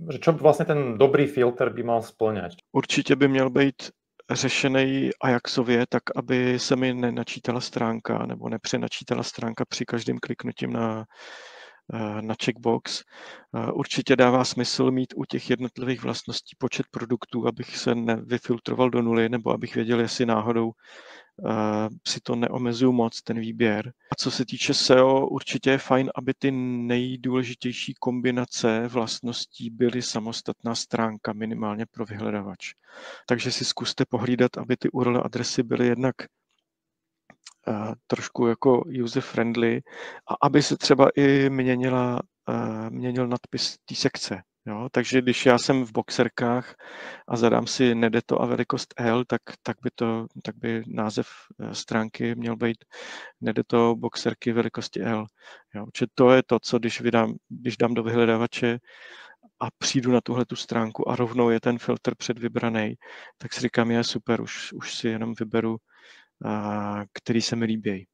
že čo vlastne ten dobrý filter by mal spĺňať? Určitě by měl být řešený Ajaxově, tak aby se mi nenačítala stránka nebo nepřenačítala stránka při každém kliknutím na checkbox. Určitě dává smysl mít u těch jednotlivých vlastností počet produktů, abych se nevyfiltroval do nuly, nebo abych věděl, jestli náhodou si to neomezuju moc, ten výběr. A co se týče SEO, určitě je fajn, aby ty nejdůležitější kombinace vlastností byly samostatná stránka, minimálně pro vyhledávač. Takže si zkuste pohlídat, aby ty URL adresy byly jednak trošku jako user-friendly a aby se třeba i měnil nadpis té sekce. Jo? Takže když já jsem v boxerkách a zadám si Nedeto a velikost L, tak by název stránky měl být Nedeto boxerky velikosti L. Jo? Protože to je to, co když dám do vyhledávače a přijdu na tuhletu stránku a rovnou je ten filtr předvybraný, tak si říkám, je super, už si jenom vyberu, který se mi líbí.